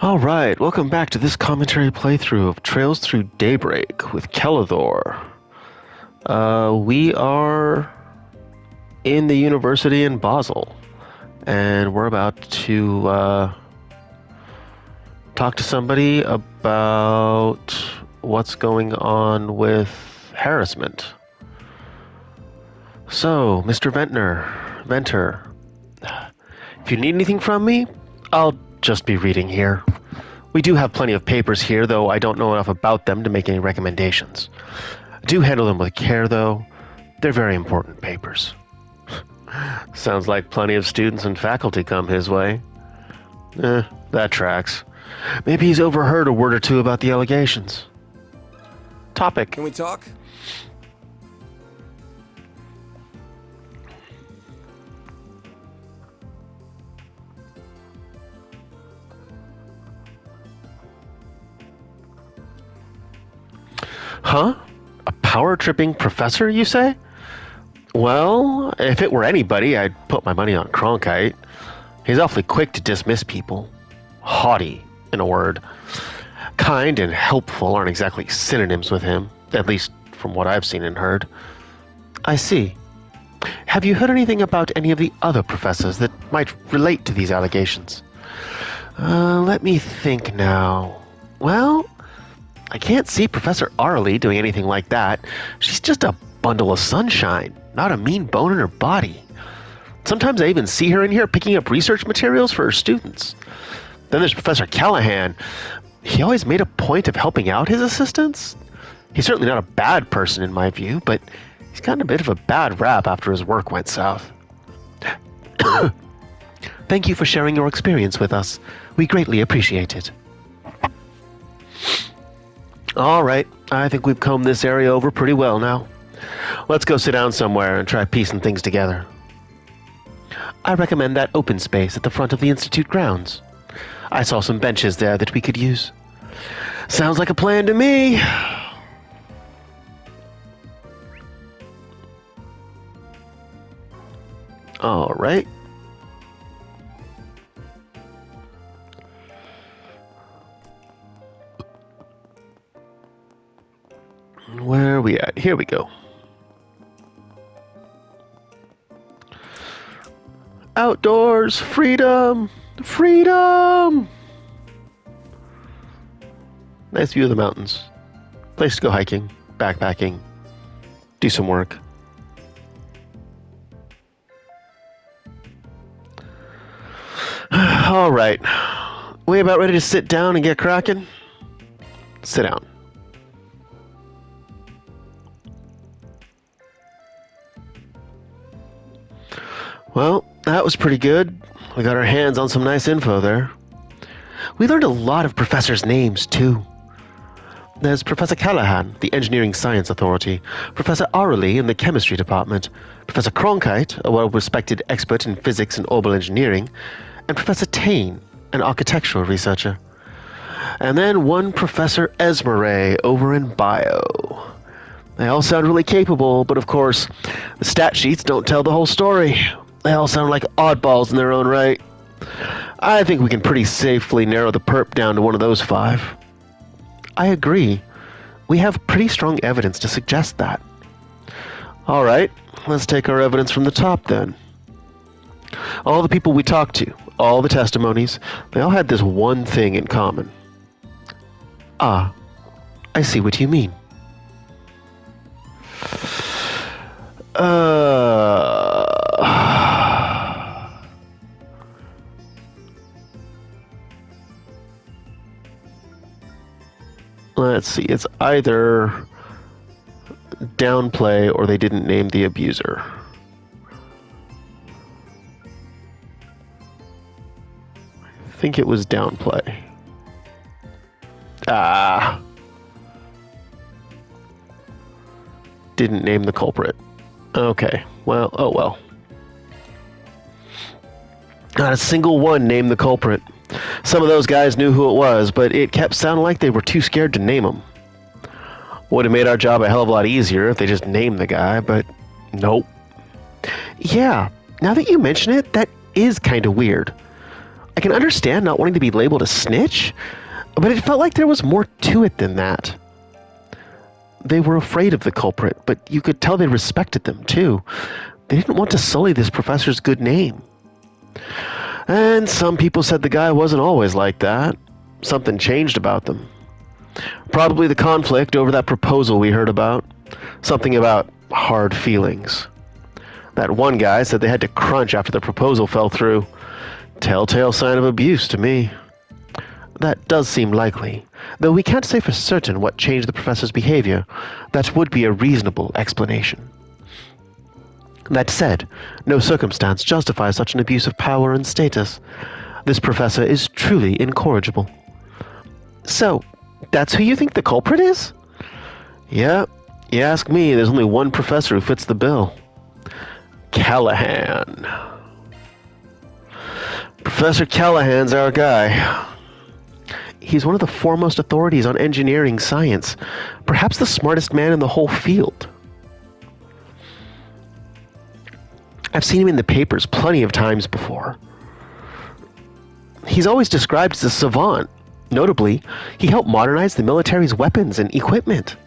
Alright, welcome back to this commentary playthrough of Trails Through Daybreak with Kellador. We are in the university in Basel, and we're about to talk to somebody about what's going on with harassment. So, Mr. Venter, if you need anything from me, I'll just be reading here. We do have plenty of papers here, though I don't know enough about them to make any recommendations. Do handle them with care, though. They're very important papers. Sounds like plenty of students and faculty come his way. That tracks. Maybe he's overheard a word or two about the allegations. Topic. Can we talk? Huh? A power-tripping professor, you say? Well, if it were anybody, I'd put my money on Cronkite. He's awfully quick to dismiss people. Haughty, in a word. Kind and helpful aren't exactly synonyms with him, at least from what I've seen and heard. I see. Have you heard anything about any of the other professors that might relate to these allegations? Let me think now. Well, I can't see Professor Arley doing anything like that. She's just a bundle of sunshine, not a mean bone in her body. Sometimes I even see her in here picking up research materials for her students. Then there's Professor Callaghan. He always made a point of helping out his assistants. He's certainly not a bad person in my view, but he's gotten a bit of a bad rap after his work went south. Thank you for sharing your experience with us. We greatly appreciate it. All right, I think we've combed this area over pretty well now. Let's go sit down somewhere and try piecing things together. I recommend that open space at the front of the Institute grounds. I saw some benches there that we could use. Sounds like a plan to me. All right. Where are we at? Here we go. Outdoors, freedom, freedom! Nice view of the mountains. Place to go hiking, backpacking, do some work. All right. We about ready to sit down and get cracking? Sit down. Well, that was pretty good. We got our hands on some nice info there. We learned a lot of professors' names, too. There's Professor Callaghan, the Engineering Science Authority, Professor Arley in the Chemistry Department, Professor Cronkite, a well-respected expert in physics and orbital engineering, and Professor Taine, an architectural researcher. And then one Professor Esmeray over in Bio. They all sound really capable, but of course, the stat sheets don't tell the whole story. They all sound like oddballs in their own right. I think we can pretty safely narrow the perp down to one of those five. I agree. We have pretty strong evidence to suggest that. All right, let's take our evidence from the top then. All the people we talked to, all the testimonies, they all had this one thing in common. Ah, I see what you mean. Let's see, it's either downplay or they didn't name the abuser. I think it was downplay. Didn't name the culprit. Okay, well, oh well. Not a single one named the culprit. Some of those guys knew who it was, but it kept sounding like they were too scared to name him. Would have made our job a hell of a lot easier if they just named the guy, but nope. Yeah, now that you mention it, that is kind of weird. I can understand not wanting to be labeled a snitch, but it felt like there was more to it than that. They were afraid of the culprit, but you could tell they respected them, too. They didn't want to sully this professor's good name. And some people said the guy wasn't always like that. Something changed about them. Probably the conflict over that proposal we heard about. Something about hard feelings. That one guy said they had to crunch after the proposal fell through. Telltale sign of abuse to me. That does seem likely, though we can't say for certain what changed the professor's behavior. That would be a reasonable explanation. That said, no circumstance justifies such an abuse of power and status. This professor is truly incorrigible. So, that's who you think the culprit is? Yeah, you ask me, there's only one professor who fits the bill. Callaghan. Professor Callaghan's our guy. He's one of the foremost authorities on engineering science, perhaps the smartest man in the whole field. I've seen him in the papers plenty of times before. He's always described as a savant. Notably, he helped modernize the military's weapons and equipment.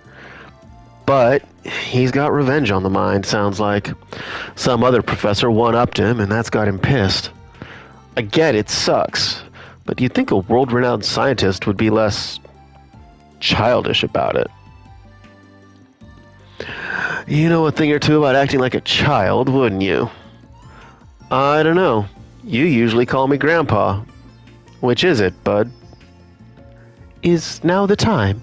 But he's got revenge on the mind, sounds like. Some other professor one-upped him, and that's got him pissed. I get it sucks, but you'd think a world-renowned scientist would be less childish about it. You know a thing or two about acting like a child, wouldn't you? I don't know. You usually call me Grandpa. Which is it, bud? Is now the time?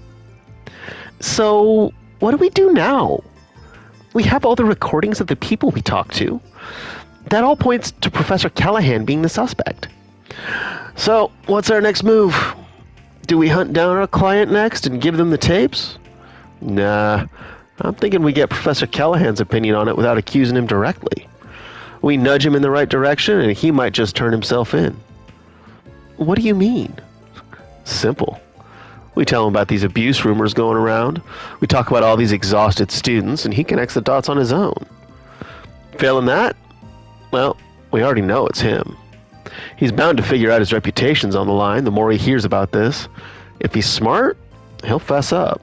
So, what do we do now? We have all the recordings of the people we talked to. That all points to Professor Callaghan being the suspect. So, what's our next move? Do we hunt down our client next and give them the tapes? Nah, I'm thinking we get Professor Callaghan's opinion on it without accusing him directly. We nudge him in the right direction and he might just turn himself in. What do you mean? Simple. We tell him about these abuse rumors going around. We talk about all these exhausted students and he connects the dots on his own. Failing that? Well, we already know it's him. He's bound to figure out his reputation's on the line the more he hears about this. If he's smart, he'll fess up.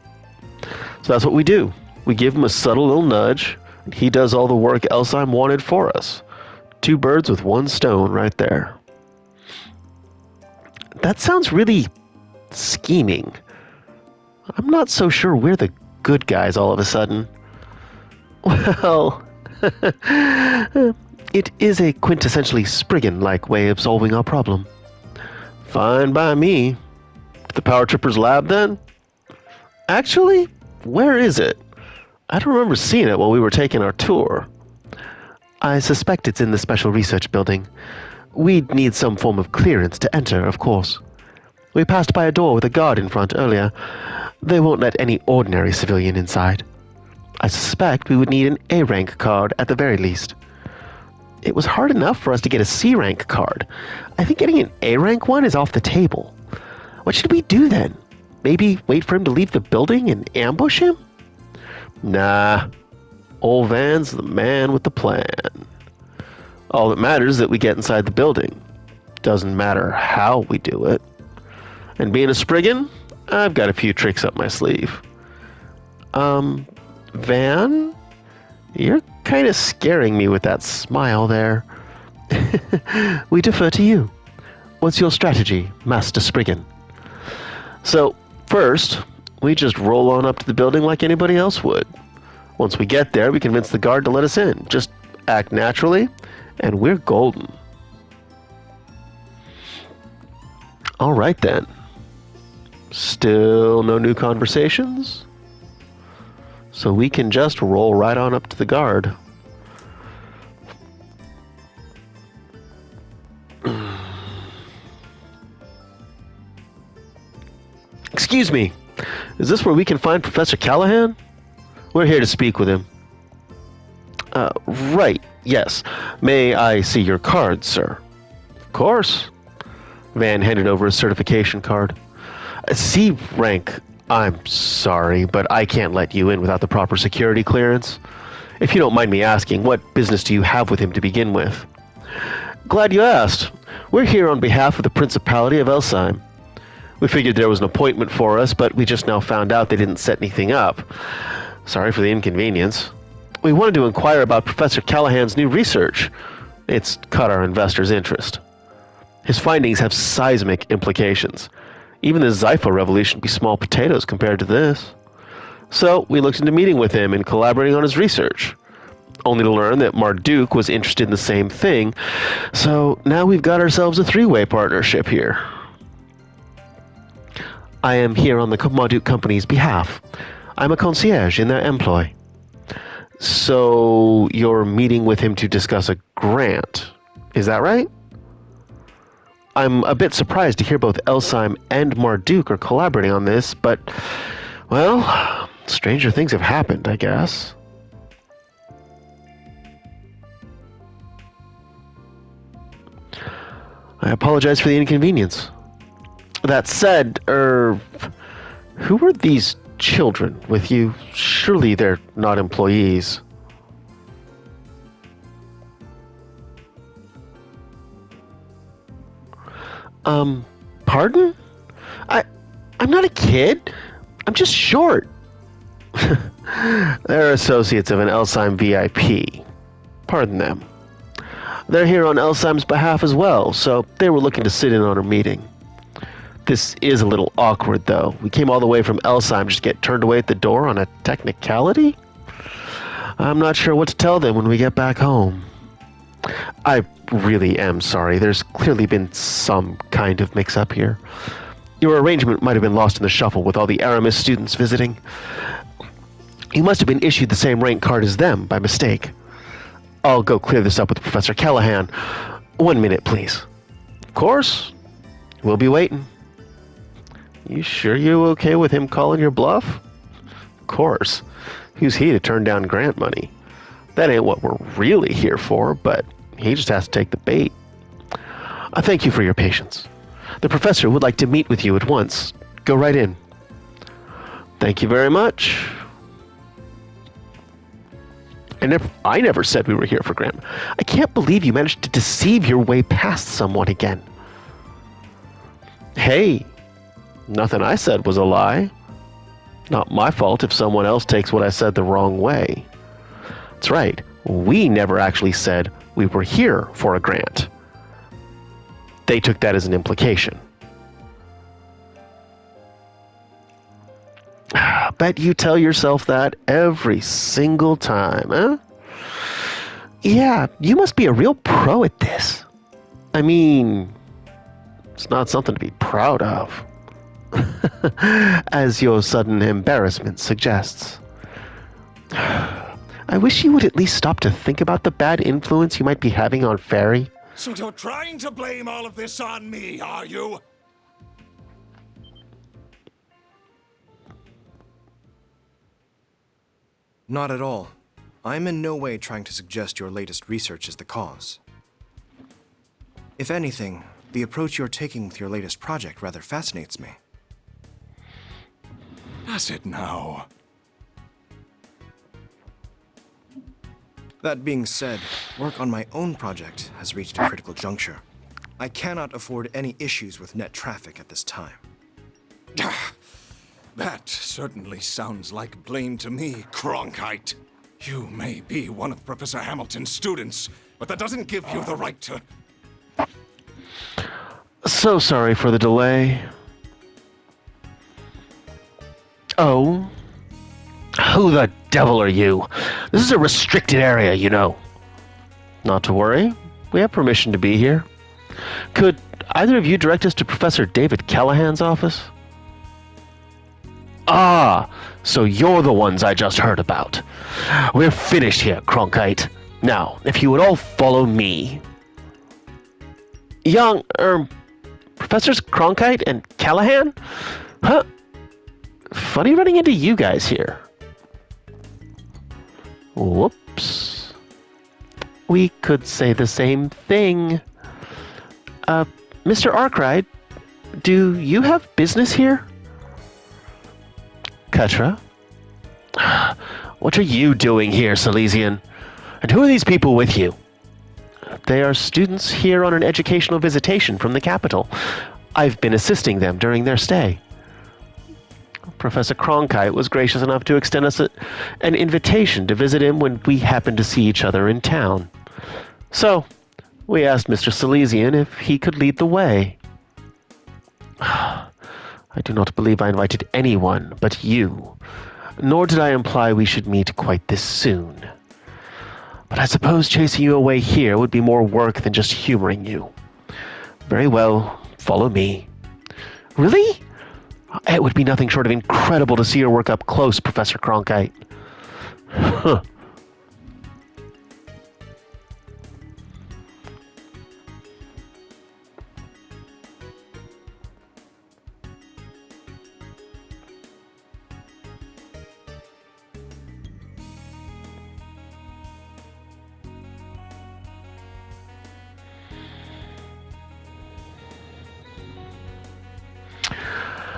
So that's what we do. We give him a subtle little nudge, and he does all the work Elsheim wanted for us. 2 birds with 1 stone right there. That sounds really scheming. I'm not so sure we're the good guys all of a sudden. Well, it is a quintessentially Spriggan-like way of solving our problem. Fine by me. To the Power Trippers lab, then? Actually, where is it? I don't remember seeing it while we were taking our tour. I suspect it's in the Special Research Building. We'd need some form of clearance to enter, of course. We passed by a door with a guard in front earlier. They won't let any ordinary civilian inside. I suspect we would need an A-rank card at the very least. It was hard enough for us to get a C-rank card. I think getting an A-rank one is off the table. What should we do then? Maybe wait for him to leave the building and ambush him? Nah. Old Van's the man with the plan. All that matters is that we get inside the building. Doesn't matter how we do it. And being a Spriggan, I've got a few tricks up my sleeve. Van? You're kind of scaring me with that smile there. We defer to you. What's your strategy, Master Spriggan? So, first, we just roll on up to the building like anybody else would. Once we get there, we convince the guard to let us in. Just act naturally, and we're golden. All right, then. Still no new conversations? So we can just roll right on up to the guard. Excuse me, is this where we can find Professor Callaghan? We're here to speak with him. Right, yes. May I see your card, sir? Of course. Van handed over a certification card. C rank, I'm sorry, but I can't let you in without the proper security clearance. If you don't mind me asking, what business do you have with him to begin with? Glad you asked. We're here on behalf of the Principality of Elsheim. We figured there was an appointment for us, but we just now found out they didn't set anything up. Sorry for the inconvenience. We wanted to inquire about Professor Callaghan's new research. It's caught our investors' interest. His findings have seismic implications. Even the Zypho revolution would be small potatoes compared to this. So we looked into meeting with him and collaborating on his research, only to learn that Marduk was interested in the same thing. So now we've got ourselves a three-way partnership here. I am here on the Marduk Company's behalf. I'm a concierge in their employ. So you're meeting with him to discuss a grant, is that right? I'm a bit surprised to hear both Elsheim and Marduk are collaborating on this, but, well, stranger things have happened, I guess. I apologize for the inconvenience. That said, who are these children with you? Surely they're not employees. Pardon? I'm not a kid. I'm just short. They're associates of an Elsheim VIP. Pardon them. They're here on Elsheim's behalf as well, so they were looking to sit in on our meeting. This is a little awkward, though. We came all the way from Elsheim just to get turned away at the door on a technicality? I'm not sure what to tell them when we get back home. I really am sorry. There's clearly been some kind of mix-up here. Your arrangement might have been lost in the shuffle with all the Aramis students visiting. You must have been issued the same rank card as them by mistake. I'll go clear this up with Professor Callaghan. 1 minute, please. Of course. We'll be waiting. You sure you okay with him calling your bluff? Of course. Who's he to turn down grant money? That ain't what we're really here for, but he just has to take the bait. I thank you for your patience. The professor would like to meet with you at once. Go right in. Thank you very much. I never said we were here for grant. I can't believe you managed to deceive your way past someone again. Hey, nothing I said was a lie. Not my fault if someone else takes what I said the wrong way. That's right. We never actually said we were here for a grant. They took that as an implication. Bet you tell yourself that every single time, huh? Yeah, you must be a real pro at this. I mean, it's not something to be proud of. As your sudden embarrassment suggests. I wish you would at least stop to think about the bad influence you might be having on Fairy. So you're trying to blame all of this on me, are you? Not at all. I'm in no way trying to suggest your latest research is the cause. If anything, the approach you're taking with your latest project rather fascinates me. Does it now? That being said, work on my own project has reached a critical juncture. I cannot afford any issues with net traffic at this time. That certainly sounds like blame to me, Cronkite. You may be one of Professor Hamilton's students, but that doesn't give you the right to... So sorry for the delay. Oh? Who the devil are you? This is a restricted area, you know. Not to worry. We have permission to be here. Could either of you direct us to Professor David Callaghan's office? Ah, so you're the ones I just heard about. We're finished here, Cronkite. Now, if you would all follow me. Professors Cronkite and Callaghan? Huh? Funny running into you guys here. Whoops. We could say the same thing. Mr. Arkwright, do you have business here? Ketra? What are you doing here, Silesian? And who are these people with you? They are students here on an educational visitation from the capital. I've been assisting them during their stay. Professor Cronkite was gracious enough to extend us an invitation to visit him when we happened to see each other in town. So, we asked Mr. Silesian if he could lead the way. I do not believe I invited anyone but you, nor did I imply we should meet quite this soon. But I suppose chasing you away here would be more work than just humoring you. Very well, follow me. Really? It would be nothing short of incredible to see your work up close, Professor Cronkite. Huh.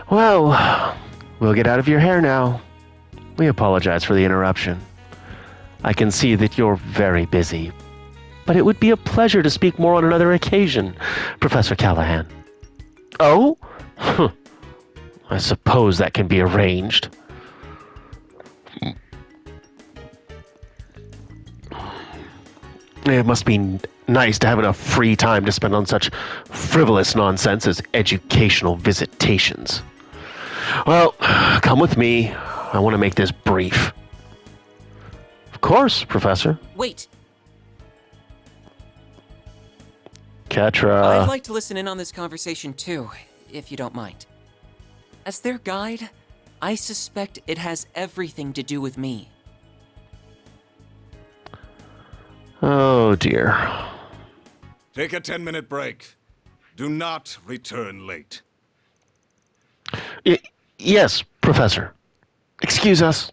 Well, we'll get out of your hair now. We apologize for the interruption. I can see that you're very busy, but it would be a pleasure to speak more on another occasion, Professor Callaghan. Oh? I suppose that can be arranged. It must be nice to have enough free time to spend on such frivolous nonsense as educational visitations. Well, come with me. I want to make this brief. Of course, Professor. Wait, Ketra. I'd like to listen in on this conversation too, if you don't mind. As their guide, I suspect it has everything to do with me. Oh, dear. Take a 10-minute break. Do not return late. Yes, Professor. Excuse us.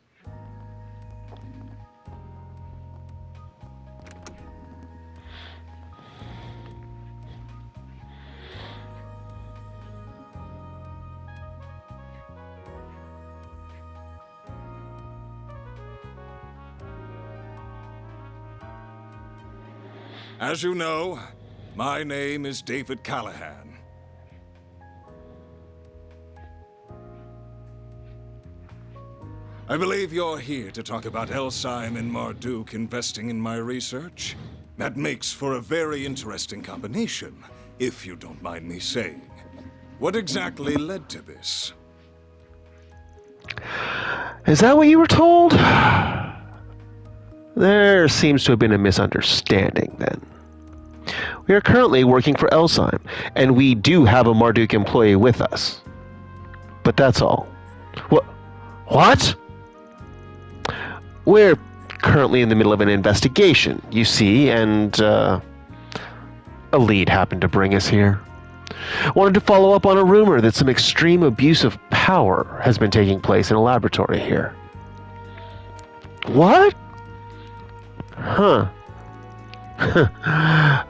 As you know, my name is David Callaghan. I believe you're here to talk about Elsyme and Marduk investing in my research. That makes for a very interesting combination, if you don't mind me saying. What exactly led to this? Is that what you were told? There seems to have been a misunderstanding, then. We are currently working for Elsyme, and we do have a Marduk employee with us. But that's all. What? We're currently in the middle of an investigation, you see, and, a lead happened to bring us here. Wanted to follow up on a rumor that some extreme abuse of power has been taking place in a laboratory here. What? Huh.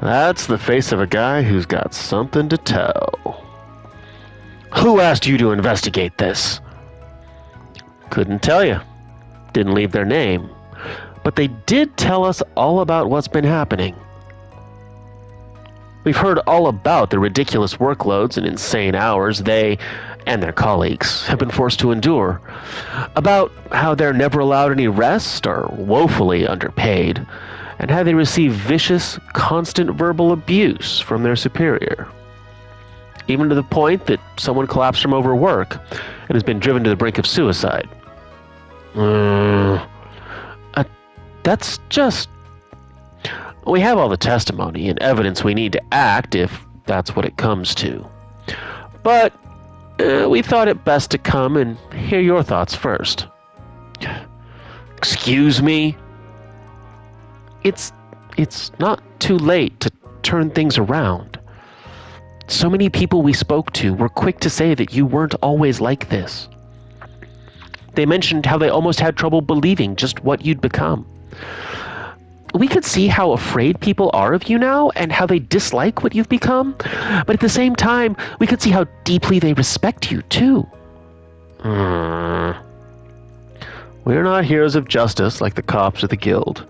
That's the face of a guy who's got something to tell. Who asked you to investigate this? Couldn't tell you. Didn't leave their name. But they did tell us all about what's been happening. We've heard all about the ridiculous workloads and insane hours they and their colleagues have been forced to endure, about how they're never allowed any rest, are woefully underpaid, and how they receive vicious, constant verbal abuse from their superior. Even to the point that someone collapsed from overwork and has been driven to the brink of suicide. That's just... We have all the testimony and evidence we need to act if that's what it comes to. But we thought it best to come and hear your thoughts first. Excuse me? It's not too late to turn things around. So many people we spoke to were quick to say that you weren't always like this. They mentioned how they almost had trouble believing just what you'd become. We could see how afraid people are of you now and how they dislike what you've become, but at the same time, we could see how deeply they respect you, too. We're not heroes of justice like the cops or the guild.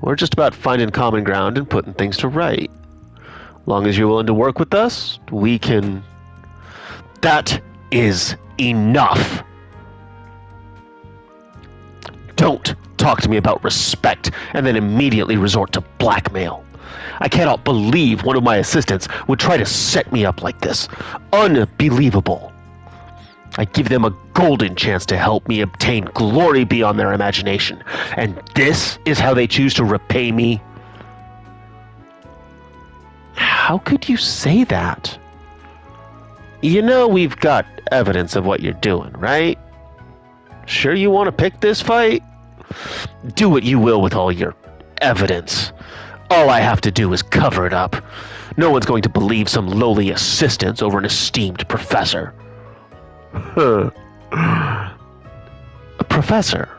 We're just about finding common ground and putting things to right. Long as you're willing to work with us, we can... That is enough. Don't talk to me about respect and then immediately resort to blackmail. I cannot believe one of my assistants would try to set me up like this. Unbelievable. I give them a golden chance to help me obtain glory beyond their imagination. And this is how they choose to repay me? How could you say that? You know we've got evidence of what you're doing, right? Sure you want to pick this fight? Do what you will with all your evidence. All I have to do is cover it up. No one's going to believe some lowly assistant over an esteemed professor. A professor?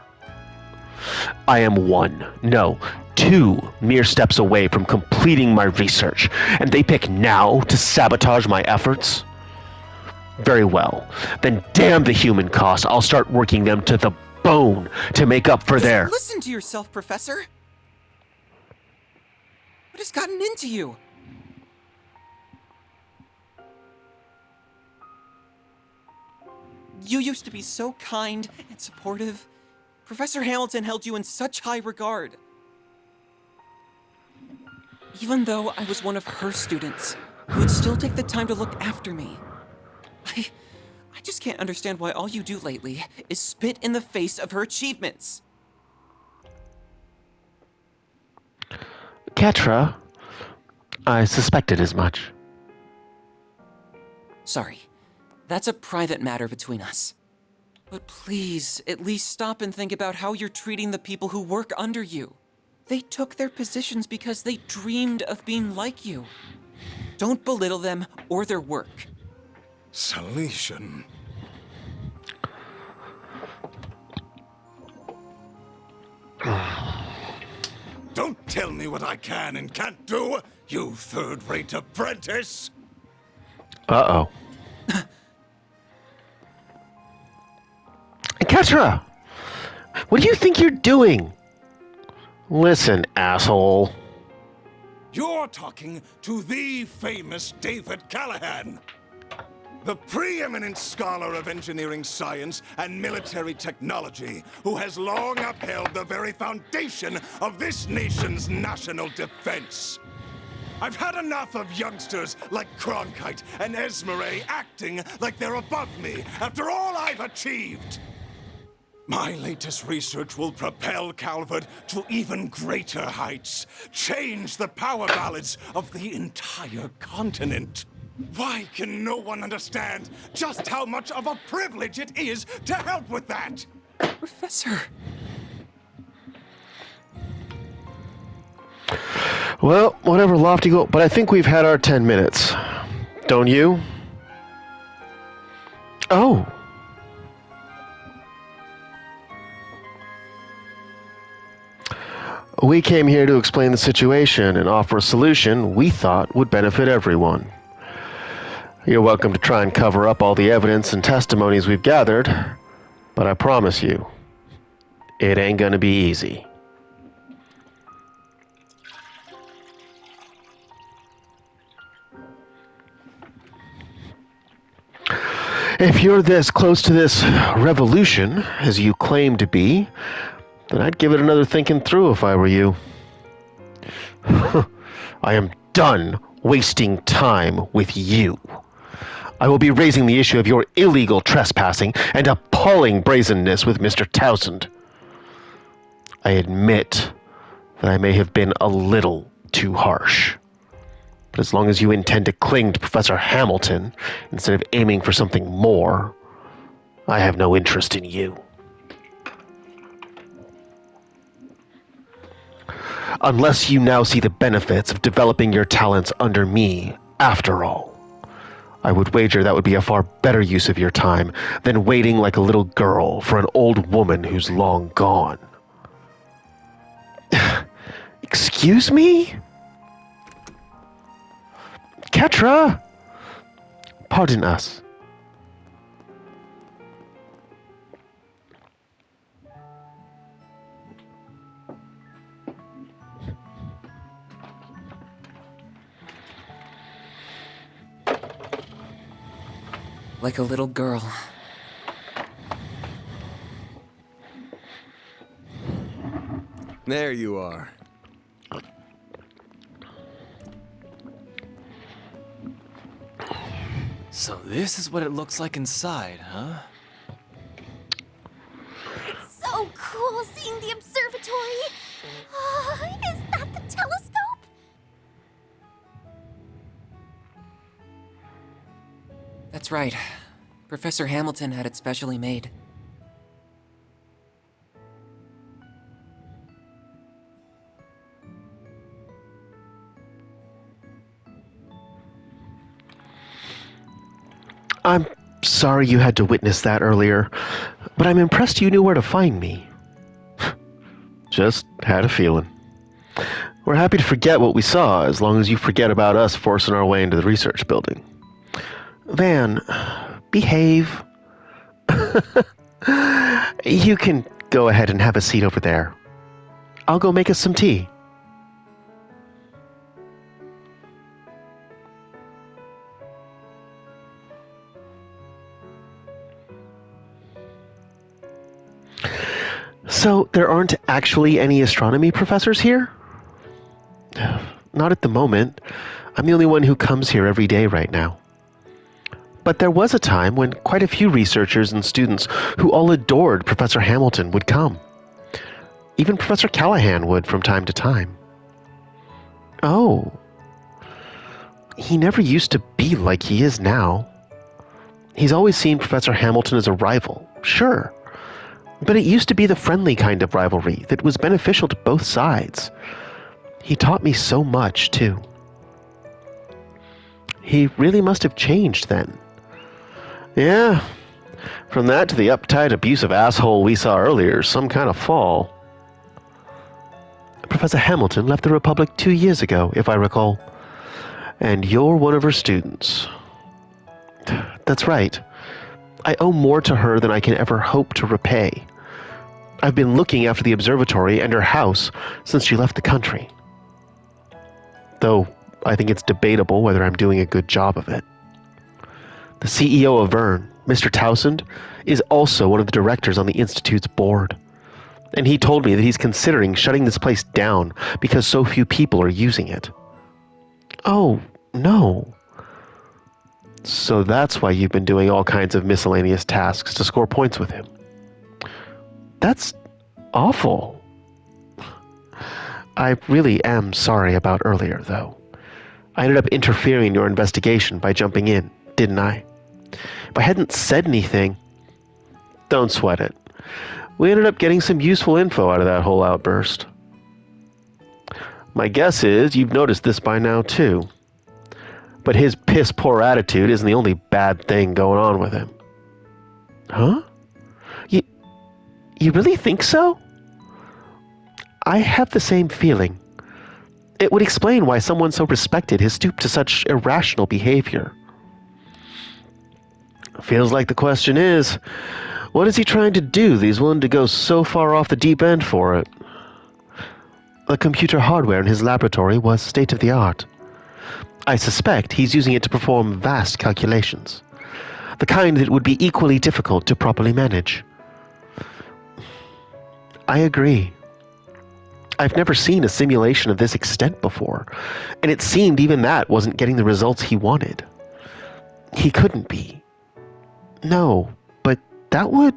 I am one, no, 2 mere steps away from completing my research, and they pick now to sabotage my efforts? Very well. Then damn the human cost. I'll start working them to the bone to make up for their... Listen to yourself, Professor. What has gotten into you? You used to be so kind and supportive. Professor Hamilton held you in such high regard. Even though I was one of her students, you would still take the time to look after me. I just can't understand why all you do lately is spit in the face of her achievements. Ketra, I suspected as much. Sorry, that's a private matter between us. But please, at least stop and think about how you're treating the people who work under you. They took their positions because they dreamed of being like you. Don't belittle them or their work. Salesian. Don't tell me what I can and can't do, you third-rate apprentice! Uh-oh. Ketra! What do you think you're doing? Listen, asshole. You're talking to the famous David Callaghan, the preeminent scholar of engineering science and military technology, who has long upheld the very foundation of this nation's national defense. I've had enough of youngsters like Cronkite and Esmeralda acting like they're above me after all I've achieved. My latest research will propel Calvert to even greater heights, change the power balance of the entire continent. Why can no one understand just how much of a privilege it is to help with that? Professor. Well, whatever, Lofty go, but I think we've had our 10 minutes. Don't you? Oh. We came here to explain the situation and offer a solution we thought would benefit everyone. You're welcome to try and cover up all the evidence and testimonies we've gathered, but I promise you, it ain't gonna be easy. If you're this close to this revolution as you claim to be, then I'd give it another thinking through if I were you. I am done wasting time with you. I will be raising the issue of your illegal trespassing and appalling brazenness with Mr. Townsend. I admit that I may have been a little too harsh. But as long as you intend to cling to Professor Hamilton instead of aiming for something more, I have no interest in you. Unless you now see the benefits of developing your talents under me, after all. I would wager that would be a far better use of your time than waiting like a little girl for an old woman who's long gone. Excuse me? Ketra! Pardon us. like a little girl. There you are. So this is what it looks like inside, huh? It's so cool seeing the observatory. Is that the telescope? That's right. Professor Hamilton had it specially made. I'm sorry you had to witness that earlier, but I'm impressed you knew where to find me. Just had a feeling. We're happy to forget what we saw as long as you forget about us forcing our way into the research building. Van, behave. You can go ahead and have a seat over there. I'll go make us some tea. So, there aren't actually any astronomy professors here? Not at the moment. I'm the only one who comes here every day right now. But there was a time when quite a few researchers and students who all adored Professor Hamilton would come. Even Professor Callaghan would from time to time. Oh. He never used to be like he is now. He's always seen Professor Hamilton as a rival, sure. But it used to be the friendly kind of rivalry that was beneficial to both sides. He taught me so much, too. He really must have changed then. Yeah, from that to the uptight, abusive asshole we saw earlier, some kind of fall. Professor Hamilton left the Republic 2 years ago, if I recall. And you're one of her students. That's right. I owe more to her than I can ever hope to repay. I've been looking after the observatory and her house since she left the country. Though I think it's debatable whether I'm doing a good job of it. The CEO of Vern, Mr. Towsend, is also one of the directors on the Institute's board. And he told me that he's considering shutting this place down because so few people are using it. Oh, no. So that's why you've been doing all kinds of miscellaneous tasks to score points with him. That's awful. I really am sorry about earlier, though. I ended up interfering in your investigation by jumping in, didn't I? If I hadn't said anything... Don't sweat it. We ended up getting some useful info out of that whole outburst. My guess is you've noticed this by now, too. But his piss-poor attitude isn't the only bad thing going on with him. Huh? You really think so? I have the same feeling. It would explain why someone so respected has stooped to such irrational behavior. Feels like the question is, what is he trying to do that he's willing to go so far off the deep end for it? The computer hardware in his laboratory was state-of-the-art. I suspect he's using it to perform vast calculations, the kind that would be equally difficult to properly manage. I agree. I've never seen a simulation of this extent before, and it seemed even that wasn't getting the results he wanted. He couldn't be. No, but that would...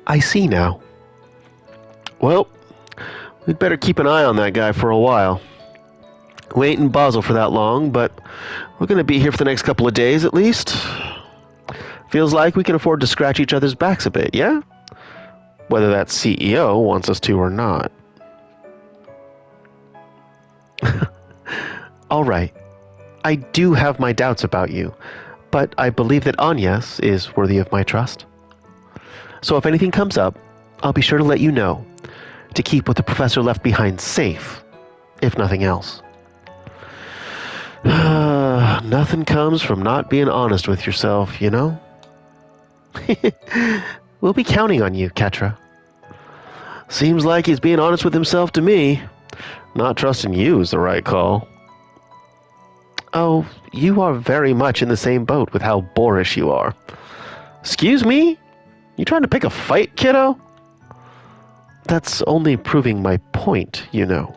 I see now. Well, we'd better keep an eye on that guy for a while. We ain't in Basel for that long, but we're going to be here for the next couple of days at least. Feels like we can afford to scratch each other's backs a bit, yeah? Whether that CEO wants us to or not. All right. I do have my doubts about you, but I believe that Agnes is worthy of my trust. So if anything comes up, I'll be sure to let you know, to keep what the professor left behind safe, if nothing else. Nothing comes from not being honest with yourself, you know? We'll be counting on you, Ketra. Seems like he's being honest with himself to me. Not trusting you is the right call. Oh, you are very much in the same boat with how boorish you are. Excuse me? You trying to pick a fight, kiddo? That's only proving my point, you know.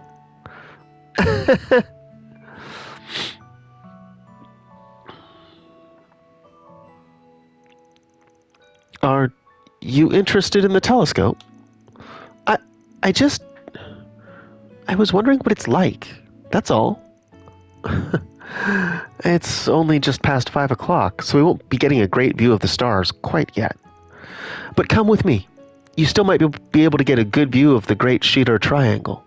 Are you interested in the telescope? I I just I was wondering what it's like. That's all. It's only just past 5 o'clock, so we won't be getting a great view of the stars quite yet. But come with me. You still might be able to get a good view of the Great Sheeter Triangle.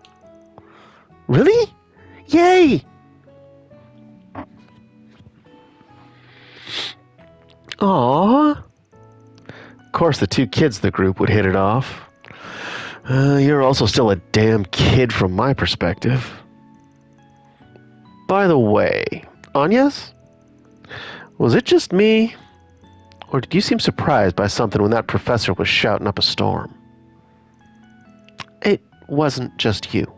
Really? Yay! Aww. Of course, the two kids in the group would hit it off. You're also still a damn kid from my perspective. By the way, Agnes? Was it just me? Or did you seem surprised by something when that professor was shouting up a storm? It wasn't just you.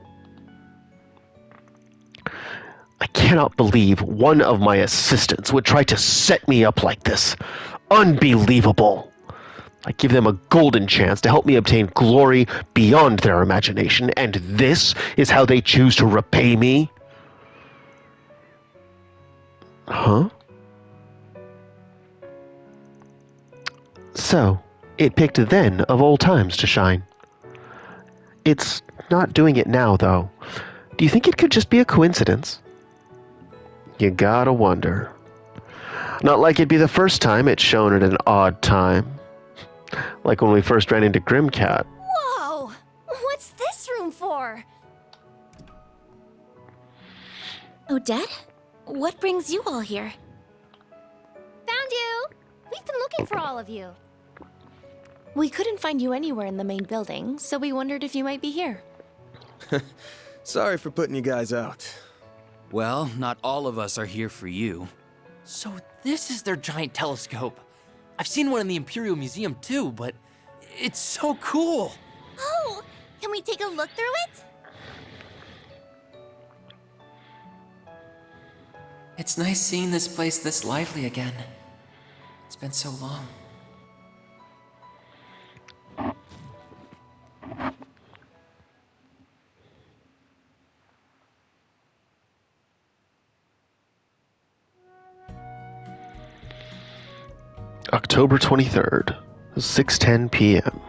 I cannot believe one of my assistants would try to set me up like this. Unbelievable. I give them a golden chance to help me obtain glory beyond their imagination, and this is how they choose to repay me? Huh? So, it picked then of all times to shine. It's not doing it now, though. Do you think it could just be a coincidence? You gotta wonder. Not like it'd be the first time it's shown at an odd time. Like when we first ran into Grimcat. Whoa! What's this room for? Odette? What brings you all here? Found you! We've been looking for all of you. We couldn't find you anywhere in the main building, so we wondered if you might be here. Sorry for putting you guys out. Well, not all of us are here for you. So this is their giant telescope. I've seen one in the Imperial Museum too, but it's so cool. Oh! Can we take a look through it? It's nice seeing this place this lively again. It's been so long. October 23rd, 6:10 p.m.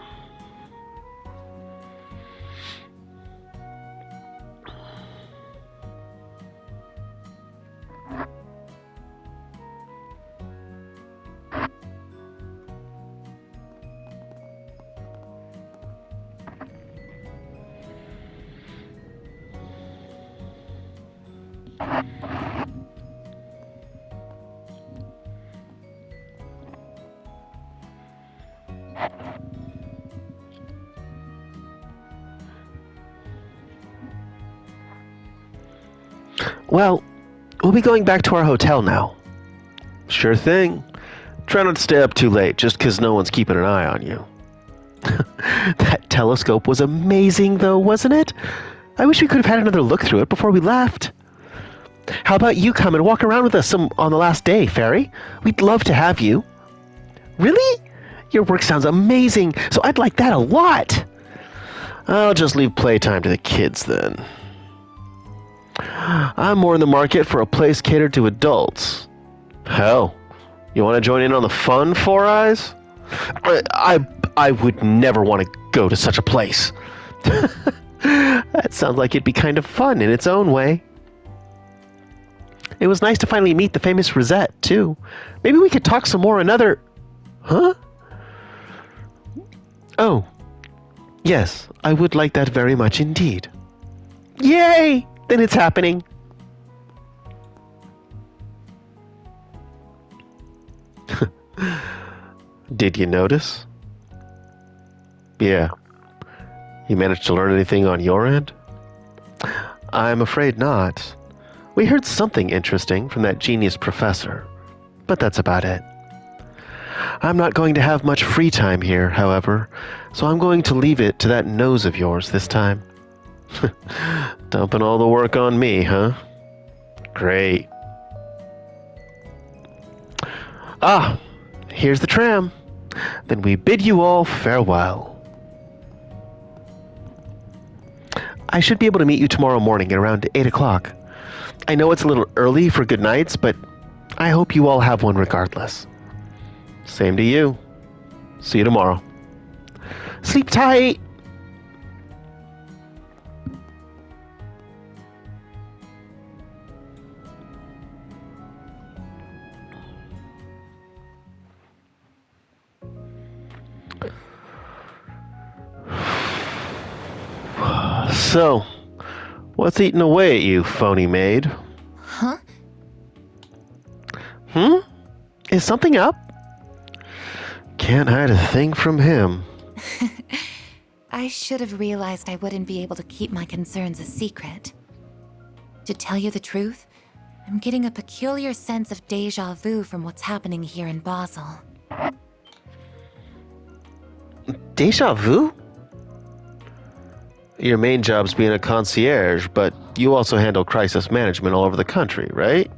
Well, we'll be going back to our hotel now. Sure thing. Try not to stay up too late just 'cause no one's keeping an eye on you. That telescope was amazing, though, wasn't it? I wish we could have had another look through it before we left. How about you come and walk around with us on the last day, Fairy? We'd love to have you. Really? Your work sounds amazing, so I'd like that a lot. I'll just leave playtime to the kids then. I'm more in the market for a place catered to adults. Hell, you want to join in on the fun, Four Eyes? I would never want to go to such a place. That sounds like it'd be kind of fun in its own way. It was nice to finally meet the famous Rosette, too. Maybe we could talk some more another... Huh? Oh. Yes, I would like that very much indeed. Yay! Then it's happening. Did you notice? Yeah. You managed to learn anything on your end? I'm afraid not. We heard something interesting from that genius professor, but that's about it. I'm not going to have much free time here, however, so I'm going to leave it to that nose of yours this time. Dumping all the work on me, huh? Great. Ah, here's the tram. Then we bid you all farewell. I should be able to meet you tomorrow morning at around 8 o'clock. I know it's a little early for good nights, but I hope you all have one regardless. Same to you. See you tomorrow. Sleep tight! So, what's eating away at you, phony maid? Huh? Is something up? Can't hide a thing from him. I should have realized I wouldn't be able to keep my concerns a secret. To tell you the truth, I'm getting a peculiar sense of déjà vu from what's happening here in Basel. Déjà vu? Your main job's being a concierge, but you also handle crisis management all over the country, right?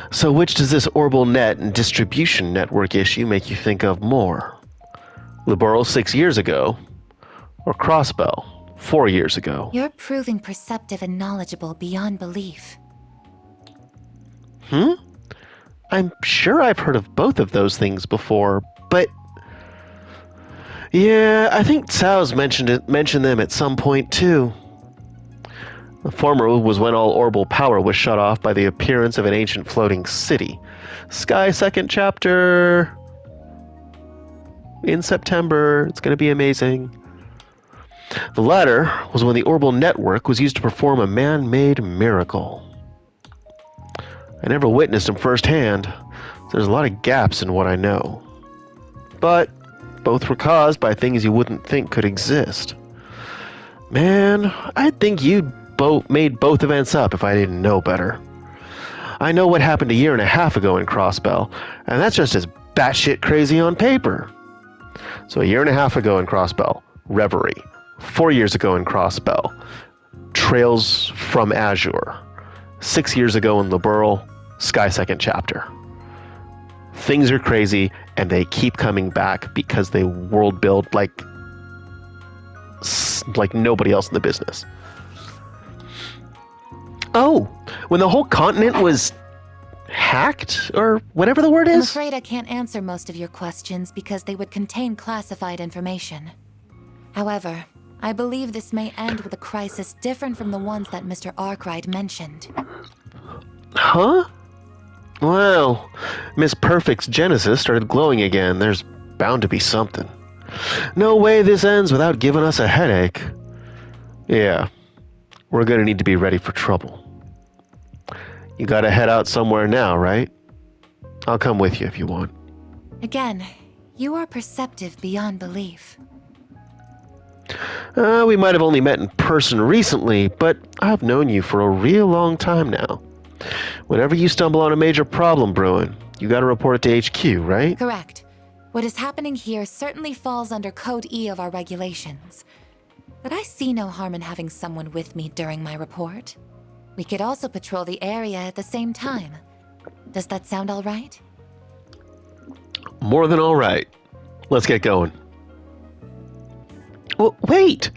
So which does this Orbital Net and distribution network issue make you think of more? Liberal 6 years ago, or Crossbell 4 years ago? You're proving perceptive and knowledgeable beyond belief. I'm sure I've heard of both of those things before, but... Yeah, I think Tsao's mentioned them at some point too. The former was when all orbital power was shut off by the appearance of an ancient floating city. Sky second chapter... in September. It's going to be amazing. The latter was when the orbital network was used to perform a man-made miracle. I never witnessed them firsthand, so there's a lot of gaps in what I know. But both were caused by things you wouldn't think could exist. Man, I'd think you'd made both events up if I didn't know better. I know what happened a year and a half ago in Crossbell, and that's just as batshit crazy on paper. So a year and a half ago in Crossbell, Reverie. 4 years ago in Crossbell, Trails from Azure. 6 years ago in Liberal, Sky Second Chapter. Things are crazy, and they keep coming back because they world build like nobody else in the business. Oh, when the whole continent was hacked, or whatever the word I'm is? afraid I can't answer most of your questions because they would contain classified information. However, I believe this may end with a crisis different from the ones that Mr. Arkwright mentioned. Huh? Well, Miss Perfect's Genesis started glowing again. There's bound to be something. No way this ends without giving us a headache. Yeah, we're gonna need to be ready for trouble. You gotta head out somewhere now, right? I'll come with you if you want. Again, you are perceptive beyond belief. We might have only met in person recently, but I've known you for a real long time now. Whenever you stumble on a major problem brewing, you gotta report it to HQ, right? Correct. What is happening here certainly falls under Code E of our regulations. But I see no harm in having someone with me during my report. We could also patrol the area at the same time. Does that sound all right? More than all right. Let's get going. Well, wait!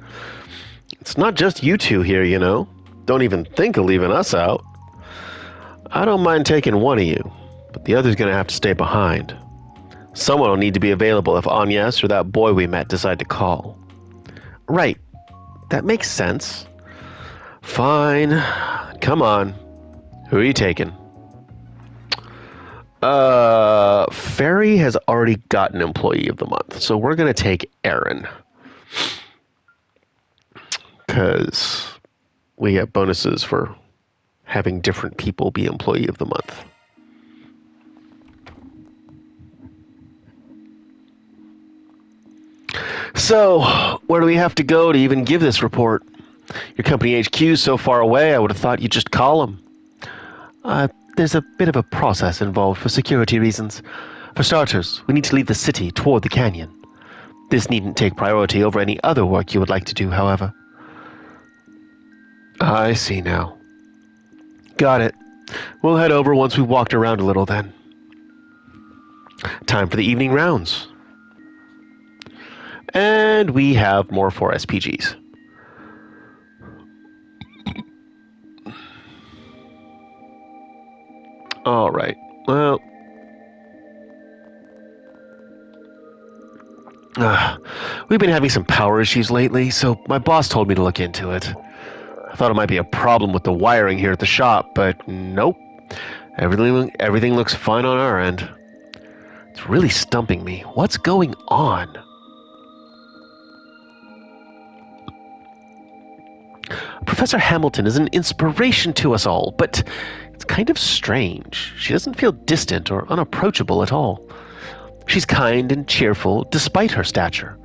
It's not just you two here, you know. Don't even think of leaving us out. I don't mind taking one of you, but the other's gonna have to stay behind. Someone will need to be available if Agnes or that boy we met decide to call. Right. That makes sense. Fine. Come on. Who are you taking? Ferry has already got an Employee of the Month, so we're gonna take Aaron. Because we get bonuses for having different people be Employee of the Month. So, where do we have to go to even give this report? Your company HQ is so far away, I would have thought you'd just call them. There's a bit of a process involved for security reasons. For starters, we need to leave the city toward the canyon. This needn't take priority over any other work you would like to do, however. I see now. Got it. We'll head over once we've walked around a little then. Time for the evening rounds. And we have more 4 SPGs. All right. Well, we've been having some power issues lately, so my boss told me to look into it. I thought it might be a problem with the wiring here at the shop, but nope. Everything looks fine on our end. It's really stumping me. What's going on? Professor Hamilton is an inspiration to us all, but it's kind of strange. She doesn't feel distant or unapproachable at all. She's kind and cheerful despite her stature.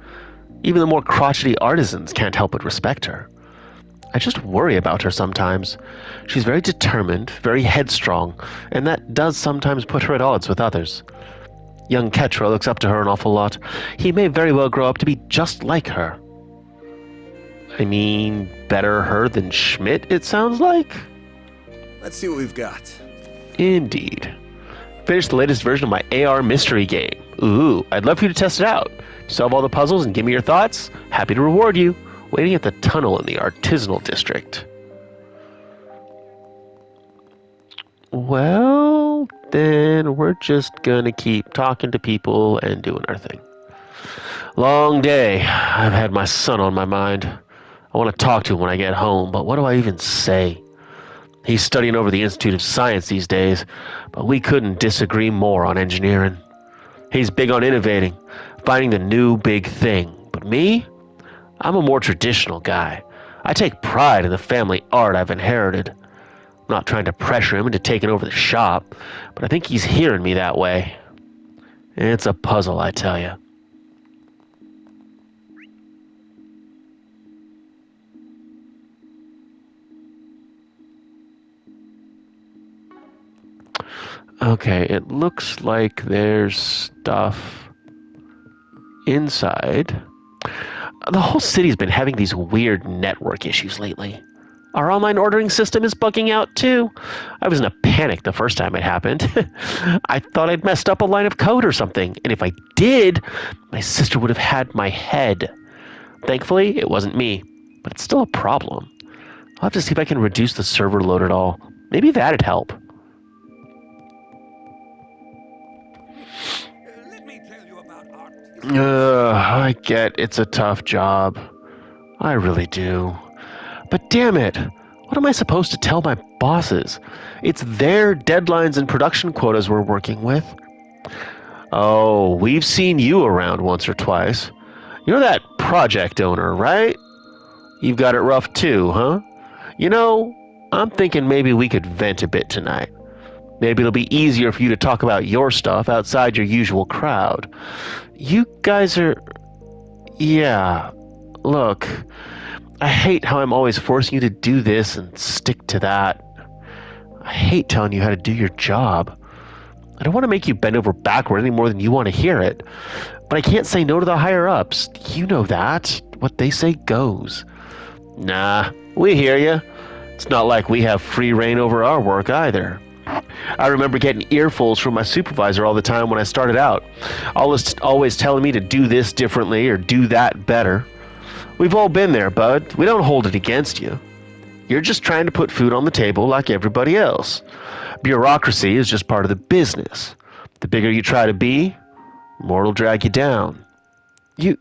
Even the more crotchety artisans can't help but respect her. I just worry about her sometimes. She's very determined, very headstrong, and that does sometimes put her at odds with others. Young Ketra looks up to her an awful lot. He may very well grow up to be just like her. I mean, better her than Schmidt, it sounds like? Let's see what we've got. Indeed. Finished the latest version of my AR mystery game. Ooh, I'd love for you to test it out. Solve all the puzzles and give me your thoughts. Happy to reward you. Waiting at the tunnel in the artisanal district. Well, then we're just gonna keep talking to people and doing our thing. Long day. I've had my son on my mind. I want to talk to him when I get home, but what do I even say? He's studying over the Institute of Science these days, but we couldn't disagree more on engineering. He's big on innovating, finding the new big thing. But me? I'm a more traditional guy. I take pride in the family art I've inherited. I'm not trying to pressure him into taking over the shop, but I think he's hearing me that way. It's a puzzle, I tell you. Okay, it looks like there's stuff inside. The whole city's been having these weird network issues lately. Our online ordering system is bugging out too. I was in a panic the first time it happened. I thought I'd messed up a line of code or something, and if I did, my sister would have had my head. Thankfully, it wasn't me, but it's still a problem. I'll have to see if I can reduce the server load at all. Maybe that'd help. Let me tell you about art. I get it's a tough job. I really do. But damn it, what am I supposed to tell my bosses? It's their deadlines and production quotas we're working with. Oh, we've seen you around once or twice. You're that project owner, right? You've got it rough too, huh? You know, I'm thinking maybe we could vent a bit tonight. Maybe it'll be easier for you to talk about your stuff outside your usual crowd. You guys are... Yeah, look, I hate how I'm always forcing you to do this and stick to that. I hate telling you how to do your job. I don't want to make you bend over backward any more than you want to hear it. But I can't say no to the higher-ups. You know that. What they say goes. Nah, we hear you. It's not like we have free reign over our work either. I remember getting earfuls from my supervisor all the time when I started out. Always telling me to do this differently or do that better. We've all been there, bud. We don't hold it against you. You're just trying to put food on the table like everybody else. Bureaucracy is just part of the business. The bigger you try to be, the more it'll drag you down. You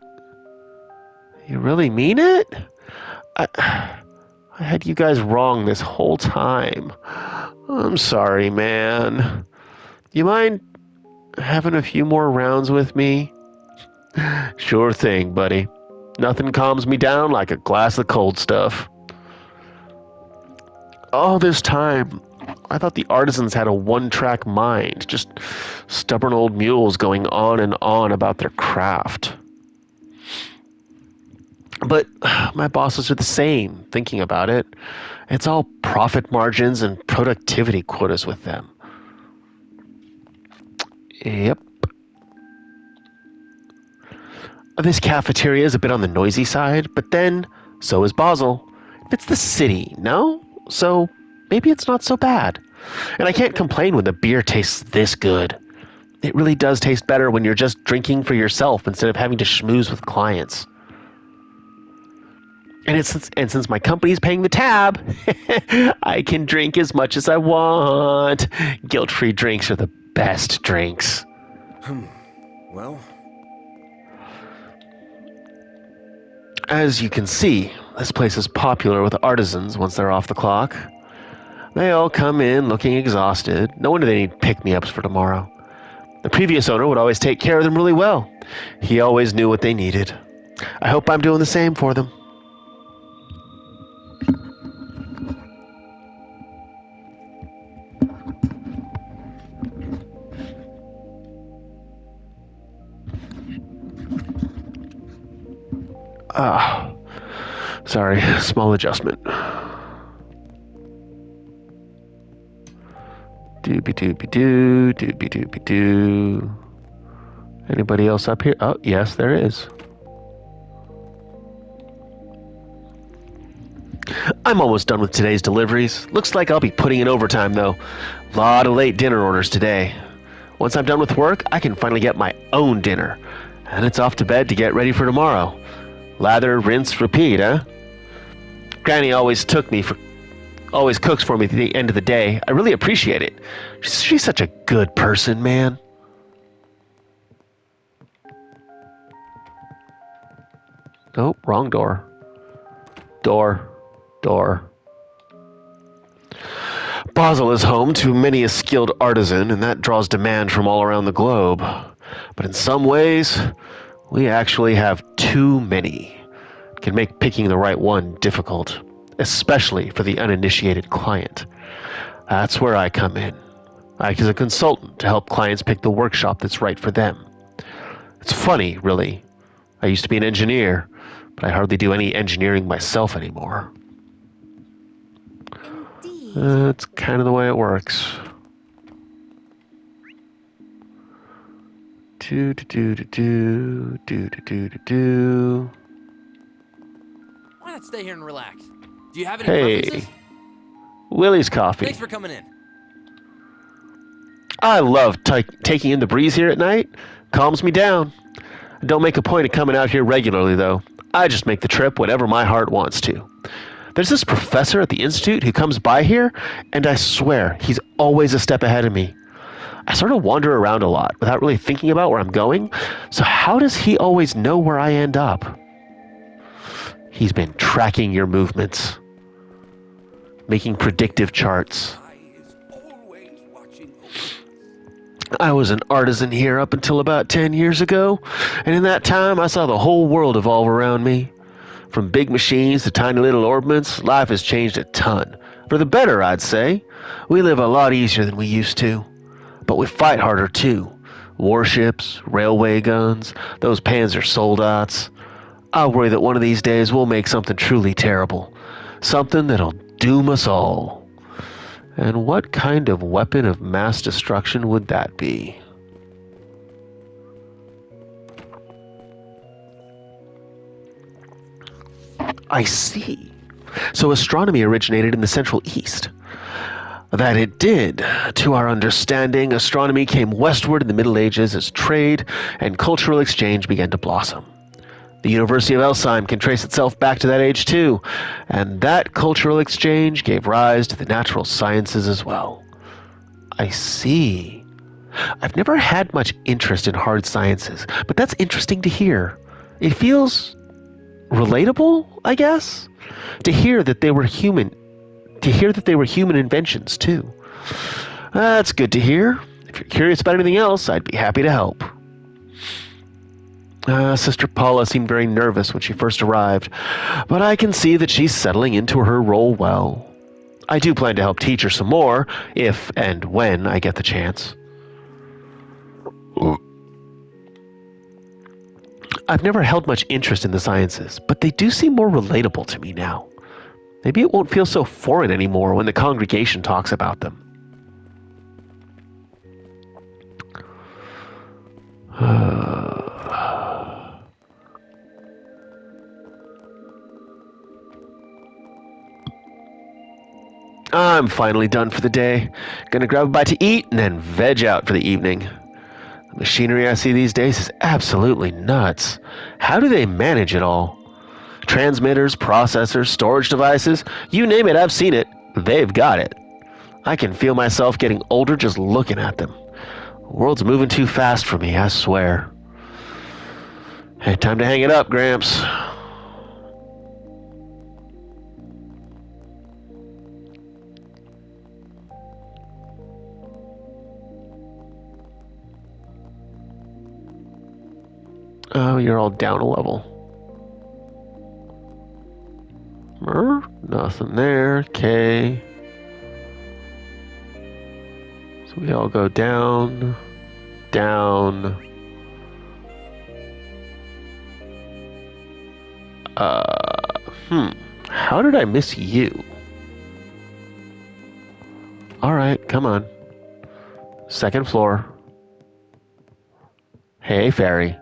really mean it? I had you guys wrong this whole time. I'm sorry, man. You mind having a few more rounds with me? Sure thing, buddy. Nothing calms me down like a glass of cold stuff. All this time, I thought the artisans had a one-track mind, just stubborn old mules going on and on about their craft. But my bosses are the same, thinking about it. It's all profit margins and productivity quotas with them. Yep. This cafeteria is a bit on the noisy side, but then, so is Basel. It's the city, no? So maybe it's not so bad. And I can't complain when the beer tastes this good. It really does taste better when you're just drinking for yourself instead of having to schmooze with clients. And since my company's paying the tab, I can drink as much as I want. Guilt-free drinks are the best drinks. Well, As you can see, this place is popular with artisans once they're off the clock. They all come in looking exhausted. No wonder they need pick-me-ups for tomorrow. The previous owner would always take care of them really well. He always knew what they needed. I hope I'm doing the same for them. Ah, sorry, small adjustment. Doobie-doobie-doo, doobie-doobie-doo. Anybody else up here? Oh, yes, there is. I'm almost done with today's deliveries. Looks like I'll be putting in overtime, though. Lot of late dinner orders today. Once I'm done with work, I can finally get my own dinner. And it's off to bed to get ready for tomorrow. Lather, rinse, repeat, huh? Granny always cooks for me at the end of the day. I really appreciate it. She's such a good person, man. Oh, wrong door. Door. Basel is home to many a skilled artisan, and that draws demand from all around the globe. But in some ways, we actually have too many. It can make picking the right one difficult, especially for the uninitiated client. That's where I come in. I act as a consultant to help clients pick the workshop that's right for them. It's funny, really. I used to be an engineer, but I hardly do any engineering myself anymore. Indeed. That's kind of the way it works. Do. Why not stay here and relax? Do you have any Hey, preferences? Willie's coffee. Thanks for coming in. I love taking in the breeze here at night. Calms me down. I don't make a point of coming out here regularly, though. I just make the trip whenever my heart wants to. There's this professor at the Institute who comes by here, and I swear he's always a step ahead of me. I sort of wander around a lot without really thinking about where I'm going, so how does he always know where I end up? He's been tracking your movements, making predictive charts. I was an artisan here up until about 10 years ago, and in that time I saw the whole world evolve around me. From big machines to tiny little orbments, life has changed a ton. For the better, I'd say. We live a lot easier than we used to. But we fight harder too. Warships, railway guns, those Panzer soldats. I worry that one of these days we'll make something truly terrible. Something that'll doom us all. And what kind of weapon of mass destruction would that be? I see. So astronomy originated in the Central East. That it did. To our understanding, astronomy came westward in the Middle Ages as trade and cultural exchange began to blossom. The University of Elsheim can trace itself back to that age too, and that cultural exchange gave rise to the natural sciences as well. I see. I've never had much interest in hard sciences, but that's interesting to hear. It feels relatable, I guess, to hear that they were human inventions too. That's good to hear. If you're curious about anything else, I'd be happy to help. Sister Paula seemed very nervous when she first arrived, but I can see that she's settling into her role well. I do plan to help teach her some more, if and when I get the chance. I've never held much interest in the sciences, but they do seem more relatable to me now. Maybe it won't feel so foreign anymore when the congregation talks about them. I'm finally done for the day. Gonna grab a bite to eat and then veg out for the evening. Machinery I see these days is absolutely nuts. How do they manage it all? Transmitters, processors, storage devices, you name it, I've seen it. They've got it. I can feel myself getting older just looking at them. The world's moving too fast for me, I swear. Hey, time to hang it up, Gramps. Oh, you're all down a level. Nothing there. Okay. So we all go down, down. How did I miss you? Alright, come on. Second floor. Hey, fairy.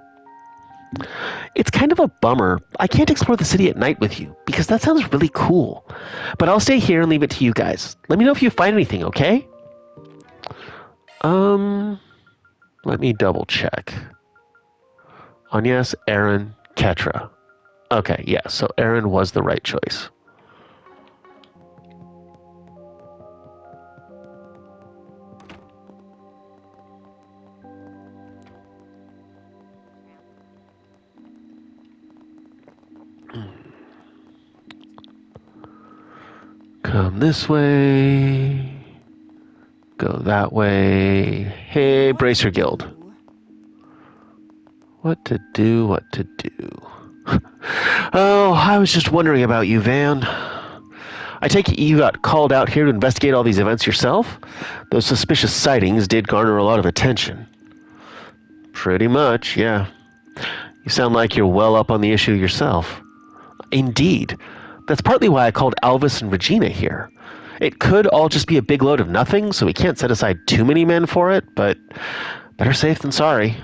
It's kind of a bummer. I can't explore the city at night with you, because that sounds really cool. But I'll stay here and leave it to you guys. Let me know if you find anything, okay? Let me double check. Agnes, Aaron, Ketra. Okay, yeah, so Aaron was the right choice. Come this way. Go that way. Hey, Bracer Guild. What to do, what to do. Oh, I was just wondering about you, Van. I take it you got called out here to investigate all these events yourself? Those suspicious sightings did garner a lot of attention. Pretty much, yeah. You sound like you're well up on the issue yourself. Indeed. That's partly why I called Alvis and Regina here. It could all just be a big load of nothing, so we can't set aside too many men for it, but better safe than sorry.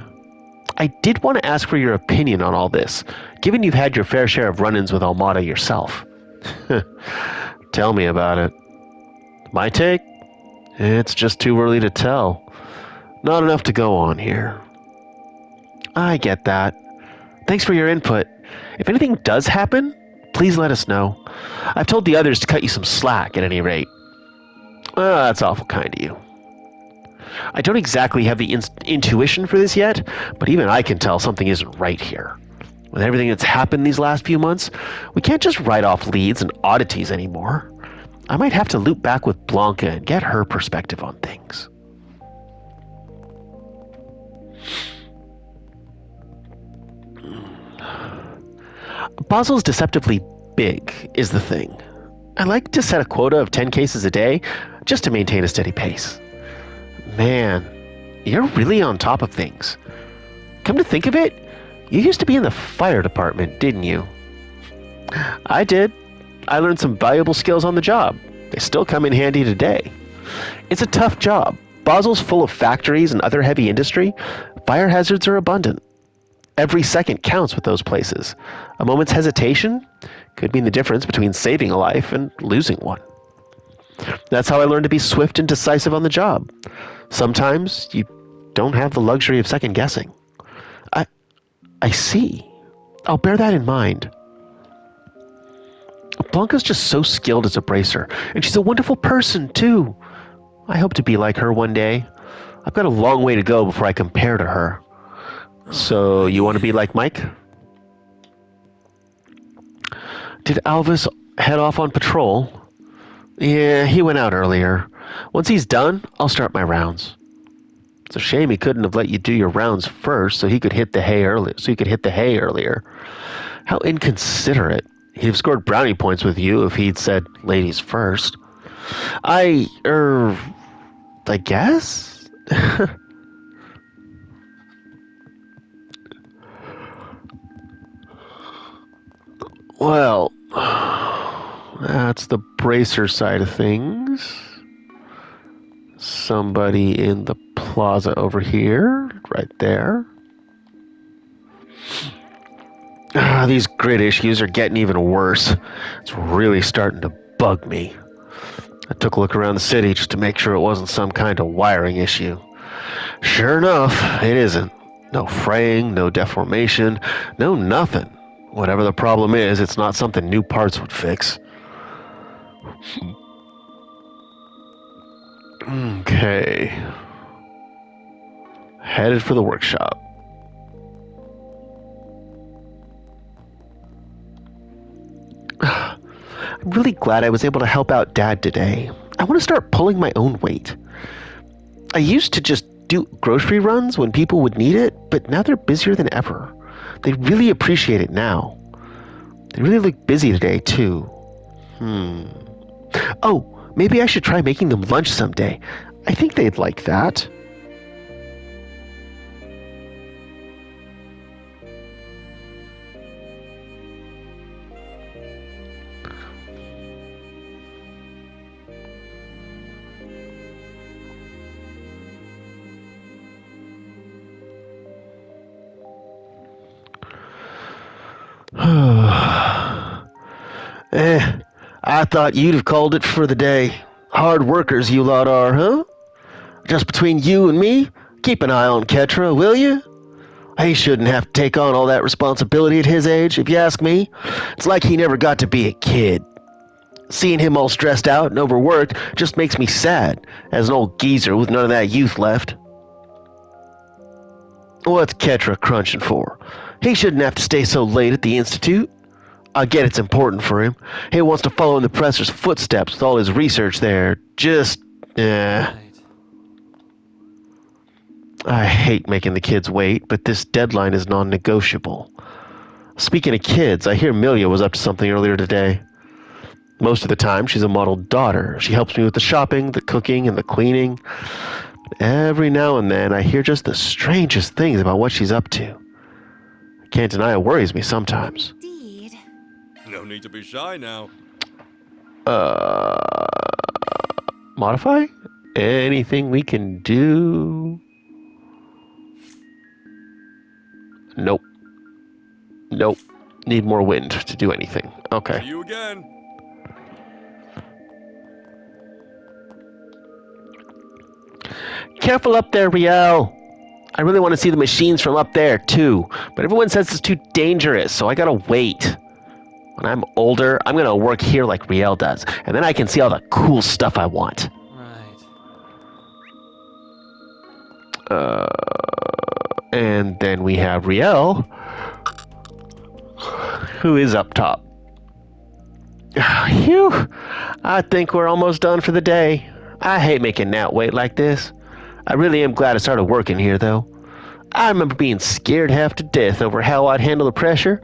I did want to ask for your opinion on all this, given you've had your fair share of run-ins with Almada yourself. Tell me about it. My take? It's just too early to tell. Not enough to go on here. I get that. Thanks for your input. If anything does happen, please let us know. I've told the others to cut you some slack at any rate. That's awful kind of you. I don't exactly have the intuition for this yet, but even I can tell something isn't right here. With everything that's happened these last few months, we can't just write off leads and oddities anymore. I might have to loop back with Blanca and get her perspective on things. Basel's deceptively big is the thing. I like to set a quota of 10 cases a day just to maintain a steady pace. Man, you're really on top of things. Come to think of it, you used to be in the fire department, didn't you? I did. I learned some valuable skills on the job. They still come in handy today. It's a tough job. Basel's full of factories and other heavy industry. Fire hazards are abundant. Every second counts with those places. A moment's hesitation could mean the difference between saving a life and losing one. That's how I learned to be swift and decisive on the job. Sometimes you don't have the luxury of second guessing. I see. I'll bear that in mind. Blanca's just so skilled as a bracer, and she's a wonderful person, too. I hope to be like her one day. I've got a long way to go before I compare to her. So, you want to be like Mike? Did Alvis head off on patrol? Yeah, he went out earlier. Once he's done, I'll start my rounds. It's a shame he couldn't have let you do your rounds first so he could hit the hay earlier. How inconsiderate. He'd have scored brownie points with you if he'd said ladies first. I guess? Well, that's the bracer side of things. Somebody in the plaza over here, right there. These grid issues are getting even worse. It's really starting to bug me. I took a look around the city just to make sure it wasn't some kind of wiring issue. Sure enough, it isn't. No fraying, no deformation, no nothing. Whatever the problem is, it's not something new parts would fix. Okay. Headed for the workshop. I'm really glad I was able to help out Dad today. I want to start pulling my own weight. I used to just do grocery runs when people would need it, but now they're busier than ever. They really appreciate it now. They really look busy today, too. Oh, maybe I should try making them lunch someday. I think they'd like that. I thought you'd have called it for the day. Hard workers you lot are, huh? Just between you and me, keep an eye on Ketra, will you? He shouldn't have to take on all that responsibility at his age, if you ask me. It's like he never got to be a kid. Seeing him all stressed out and overworked just makes me sad, as an old geezer with none of that youth left. What's Ketra crunching for? He shouldn't have to stay so late at the Institute. I get it's important for him. He wants to follow in the professor's footsteps with all his research there. Right. I hate making the kids wait, but this deadline is non-negotiable. Speaking of kids, I hear Milia was up to something earlier today. Most of the time, she's a model daughter. She helps me with the shopping, the cooking, and the cleaning. Every now and then, I hear just the strangest things about what she's up to. I can't deny it worries me sometimes. Indeed. No need to be shy now. Modify? Anything we can do? Nope. Need more wind to do anything. Okay. See you again. Careful up there, Riel. I really want to see the machines from up there, too. But everyone says it's too dangerous, so I gotta wait. When I'm older, I'm gonna work here like Riel does. And then I can see all the cool stuff I want. Right. And then we have Riel, who is up top. Phew. I think we're almost done for the day. I hate making Nat wait like this. I really am glad I started working here, though. I remember being scared half to death over how I'd handle the pressure.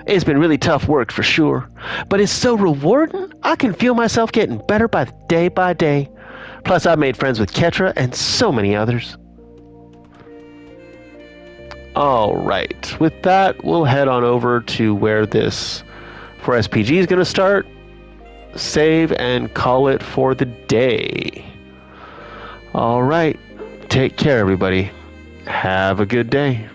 It's been really tough work for sure, but it's so rewarding. I can feel myself getting better by day. Plus, I've made friends with Ketra and so many others. All right, with that, we'll head on over to where this for SPG is going to start. Save and call it for the day. All right, take care, everybody. Have a good day.